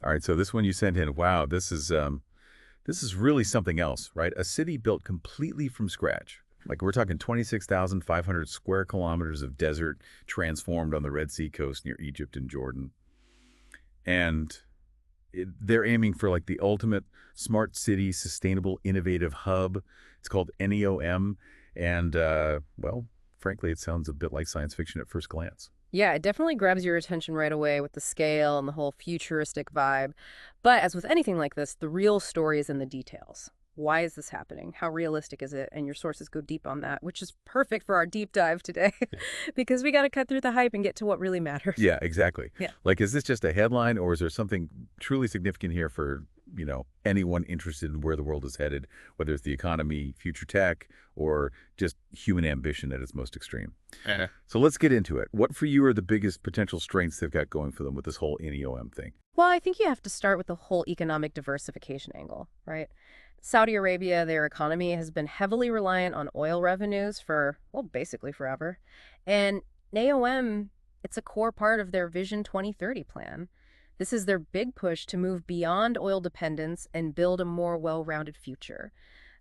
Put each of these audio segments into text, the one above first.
All right, so this one you sent in, wow, this is really something else, right? A city built completely from scratch. Like we're talking 26,500 square kilometers of desert transformed on the Red Sea coast near Egypt and Jordan. And they're aiming for like the ultimate smart city, sustainable, innovative hub. It's called NEOM. And, well, frankly, it sounds a bit like science fiction at first glance. Yeah, it definitely grabs your attention right away with the scale and the whole futuristic vibe. But as with anything like this, the real story is in the details. Why is this happening? How realistic is it? And your sources go deep on that, which is perfect for our deep dive today because we got to cut through the hype and get to what really matters. Yeah, exactly. Yeah. Like, is this just a headline or is there something truly significant here for, anyone interested in where the world is headed, whether it's the economy, future tech, or just human ambition at its most extreme? So let's get into it. What for you are the biggest potential strengths they've got going for them with this whole NEOM thing? Well, I think you have to start with the whole economic diversification angle, right? Saudi Arabia, their economy has been heavily reliant on oil revenues for, well, basically forever. And NEOM, it's a core part of their Vision 2030 plan. This is their big push to move beyond oil dependence and build a more well-rounded future.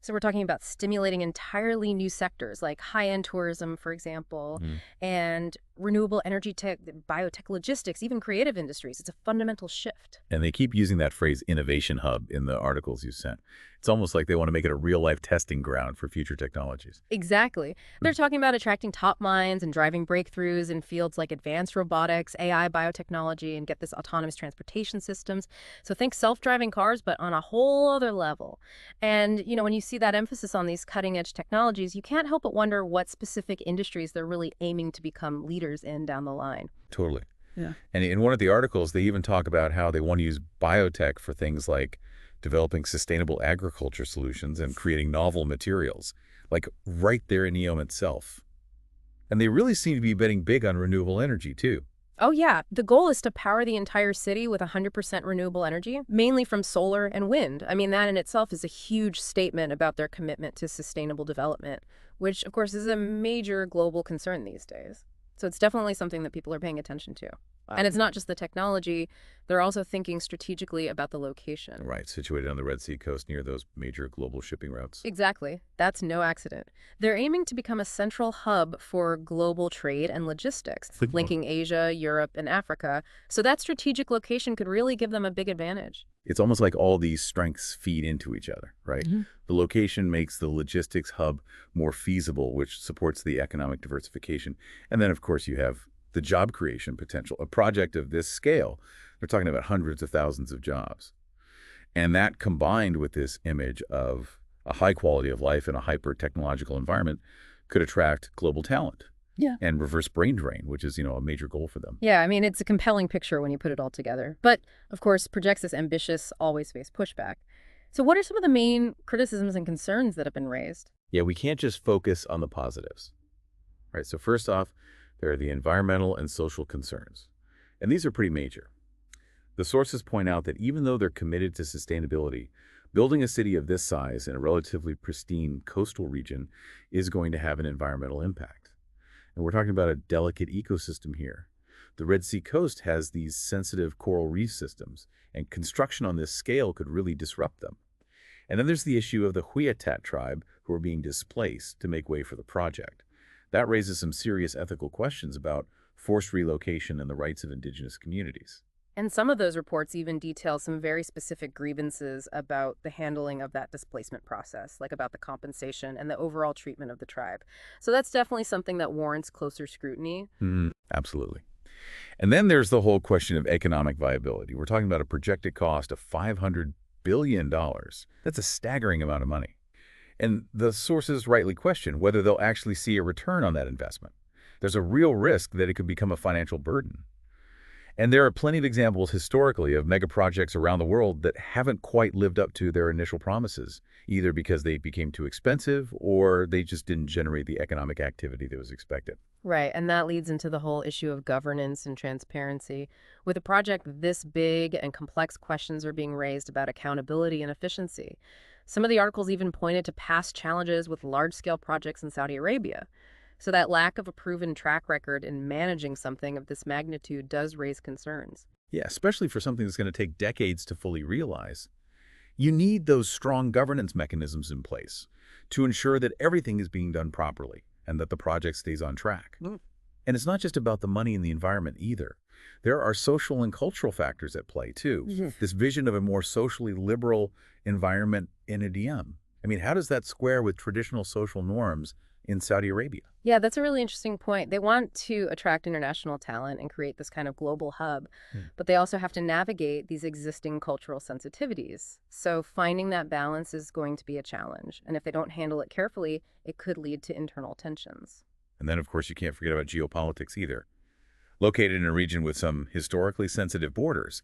So we're talking about stimulating entirely new sectors like high-end tourism, for example, Mm. and renewable energy tech, biotech, logistics, even creative industries. It's a fundamental shift. And they keep using that phrase innovation hub in the articles you sent. It's almost like they want to make it a real-life testing ground for future technologies. Exactly. They're talking about attracting top minds and driving breakthroughs in fields like advanced robotics, AI, biotechnology, and get this autonomous transportation systems. So think self-driving cars, but on a whole other level. And, when you see that emphasis on these cutting-edge technologies, you can't help but wonder what specific industries they're really aiming to become leaders in down the line. Totally. Yeah. And in one of the articles, they even talk about how they want to use biotech for things like developing sustainable agriculture solutions and creating novel materials, like right there in NEOM itself. And they really seem to be betting big on renewable energy, too. Oh, yeah. The goal is to power the entire city with 100% renewable energy, mainly from solar and wind. I mean, that in itself is a huge statement about their commitment to sustainable development, which, of course, is a major global concern these days. So it's definitely something that people are paying attention to. And it's not just the technology, they're also thinking strategically about the location. Right, situated on the Red Sea coast near those major global shipping routes. Exactly. That's no accident. They're aiming to become a central hub for global trade and logistics, linking Asia, Europe, and Africa. So that strategic location could really give them a big advantage. It's almost like all these strengths feed into each other, right? Mhm. The location makes the logistics hub more feasible, which supports the economic diversification. And then, of course, you have the job creation potential. A project of this scale, they're talking about hundreds of thousands of jobs. And that combined with this image of a high quality of life in a hyper-technological environment could attract global talent. Yeah. And reverse brain drain, which is, a major goal for them. Yeah, I mean, it's a compelling picture when you put it all together. But, of course, projects as ambitious always face pushback. So what are some of the main criticisms and concerns that have been raised? Yeah, we can't just focus on the positives, right? So first off, there are the environmental and social concerns. And these are pretty major. The sources point out that even though they're committed to sustainability, building a city of this size in a relatively pristine coastal region is going to have an environmental impact. And we're talking about a delicate ecosystem here. The Red Sea coast has these sensitive coral reef systems, and construction on this scale could really disrupt them. And then there's the issue of the Huyatat tribe who are being displaced to make way for the project. That raises some serious ethical questions about forced relocation and the rights of indigenous communities. And some of those reports even detail some very specific grievances about the handling of that displacement process, like about the compensation and the overall treatment of the tribe. So that's definitely something that warrants closer scrutiny. Absolutely. And then there's the whole question of economic viability. We're talking about a projected cost of $500 billion. That's a staggering amount of money. And the sources rightly question whether they'll actually see a return on that investment. There's a real risk that it could become a financial burden. And there are plenty of examples historically of mega projects around the world that haven't quite lived up to their initial promises, either because they became too expensive or they just didn't generate the economic activity that was expected. Right, and that leads into the whole issue of governance and transparency. With a project this big and complex, questions are being raised about accountability and efficiency. Some of the articles even pointed to past challenges with large-scale projects in Saudi Arabia. So that lack of a proven track record in managing something of this magnitude does raise concerns. Yeah, especially for something that's going to take decades to fully realize. You need those strong governance mechanisms in place to ensure that everything is being done properly and that the project stays on track. And it's not just about the money and the environment either. There are social and cultural factors at play too. This vision of a more socially liberal environment in a DM. I mean, how does that square with traditional social norms in Saudi Arabia? Yeah, that's a really interesting point. They want to attract international talent and create this kind of global hub, but they also have to navigate these existing cultural sensitivities. So finding that balance is going to be a challenge. And if they don't handle it carefully, it could lead to internal tensions. And then, of course, you can't forget about geopolitics either. Located in a region with some historically sensitive borders,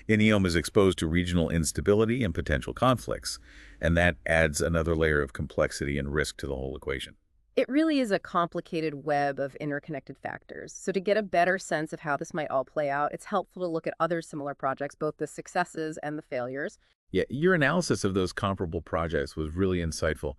NEOM is exposed to regional instability and potential conflicts, and that adds another layer of complexity and risk to the whole equation. It really is a complicated web of interconnected factors. So to get a better sense of how this might all play out, it's helpful to look at other similar projects, both the successes and the failures. Yeah, your analysis of those comparable projects was really insightful.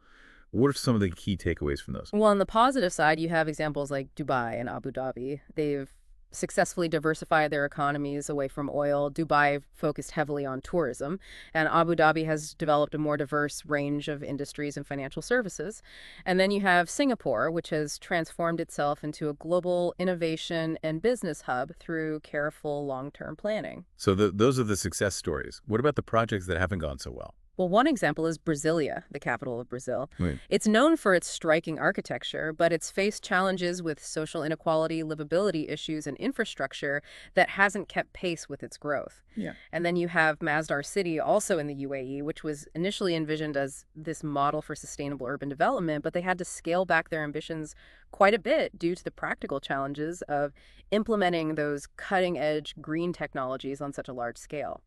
What are some of the key takeaways from those? Well, on the positive side, you have examples like Dubai and Abu Dhabi. They've successfully diversified their economies away from oil. Dubai focused heavily on tourism, and Abu Dhabi has developed a more diverse range of industries and financial services. And then you have Singapore, which has transformed itself into a global innovation and business hub through careful long-term planning. So those are the success stories. What about the projects that haven't gone so well? Well, one example is Brasilia, the capital of Brazil. Right. It's known for its striking architecture, but it's faced challenges with social inequality, livability issues, and infrastructure that hasn't kept pace with its growth. Yeah. And then you have Masdar City, also in the UAE, which was initially envisioned as this model for sustainable urban development, but they had to scale back their ambitions quite a bit due to the practical challenges of implementing those cutting-edge green technologies on such a large scale.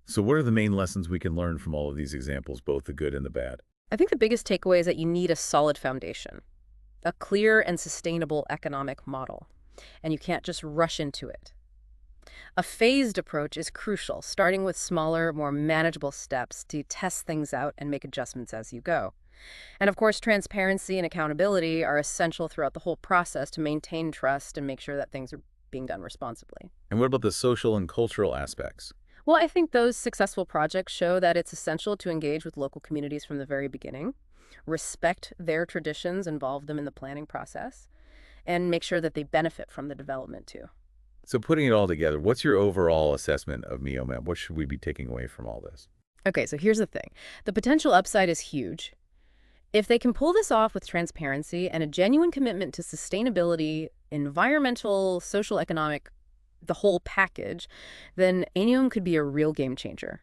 So what are the main lessons we can learn from all of these examples, both the good and the bad? I think the biggest takeaway is that you need a solid foundation, a clear and sustainable economic model, and you can't just rush into it. A phased approach is crucial, starting with smaller, more manageable steps to test things out and make adjustments as you go. And of course, transparency and accountability are essential throughout the whole process to maintain trust and make sure that things are being done responsibly. And what about the social and cultural aspects? Well, I think those successful projects show that it's essential to engage with local communities from the very beginning, respect their traditions, involve them in the planning process, and make sure that they benefit from the development too. So putting it all together, what's your overall assessment of NEOM? What should we be taking away from all this? Okay, so here's the thing. The potential upside is huge. If they can pull this off with transparency and a genuine commitment to sustainability, environmental, social, economic, the whole package, then NEOM could be a real game changer.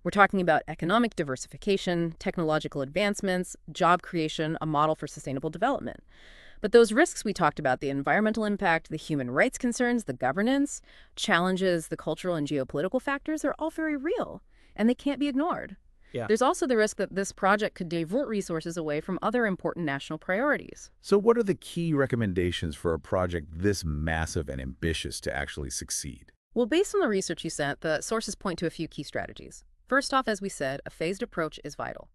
We're talking about economic diversification, technological advancements, job creation, a model for sustainable development. But those risks we talked about, the environmental impact, the human rights concerns, the governance, challenges, the cultural and geopolitical factors, are all very real, and they can't be ignored. Yeah. There's also the risk that this project could divert resources away from other important national priorities. So what are the key recommendations for a project this massive and ambitious to actually succeed? Well, based on the research you sent, the sources point to a few key strategies. First off, as we said, a phased approach is vital.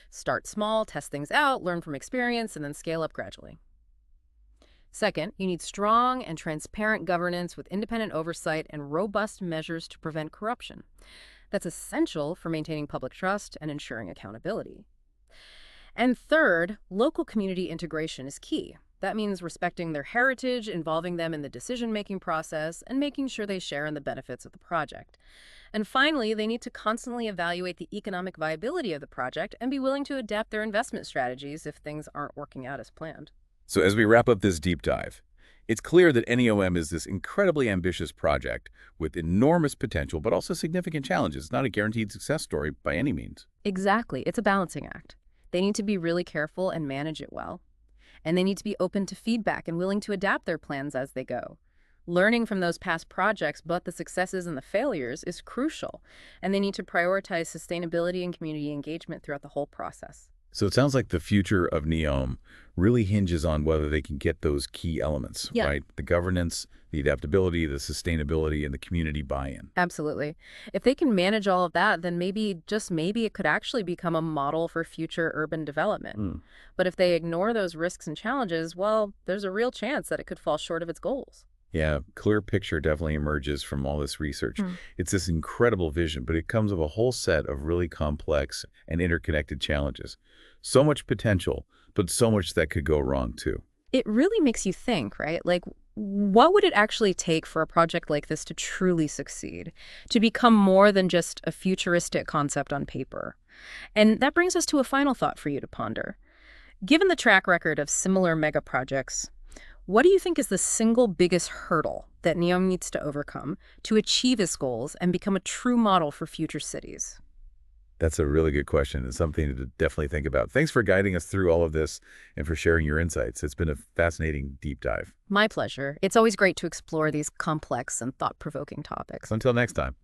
Start small, test things out, learn from experience, and then scale up gradually. Second, you need strong and transparent governance with independent oversight and robust measures to prevent corruption. That's essential for maintaining public trust and ensuring accountability. And third, local community integration is key. That means respecting their heritage, involving them in the decision-making process, and making sure they share in the benefits of the project. And finally, they need to constantly evaluate the economic viability of the project and be willing to adapt their investment strategies if things aren't working out as planned. So as we wrap up this deep dive, it's clear that NEOM is this incredibly ambitious project with enormous potential, but also significant challenges. It's not a guaranteed success story by any means. Exactly. It's a balancing act. They need to be really careful and manage it well. And they need to be open to feedback and willing to adapt their plans as they go. Learning from those past projects, but the successes and the failures, is crucial. And they need to prioritize sustainability and community engagement throughout the whole process. So it sounds like the future of NEOM really hinges on whether they can get those key elements, Yeah. right? The governance, the adaptability, the sustainability, and the community buy-in. Absolutely. If they can manage all of that, then maybe, just maybe, it could actually become a model for future urban development. But if they ignore those risks and challenges, well, there's a real chance that it could fall short of its goals. Yeah, clear picture definitely emerges from all this research. Hmm. It's this incredible vision, but it comes with a whole set of really complex and interconnected challenges. So much potential, but so much that could go wrong too. It really makes you think, right? Like, what would it actually take for a project like this to truly succeed, to become more than just a futuristic concept on paper? And that brings us to a final thought for you to ponder. Given the track record of similar mega projects, what do you think is the single biggest hurdle that NEOM needs to overcome to achieve its goals and become a true model for future cities? That's a really good question and something to definitely think about. Thanks for guiding us through all of this and for sharing your insights. It's been a fascinating deep dive. My pleasure. It's always great to explore these complex and thought-provoking topics. So until next time.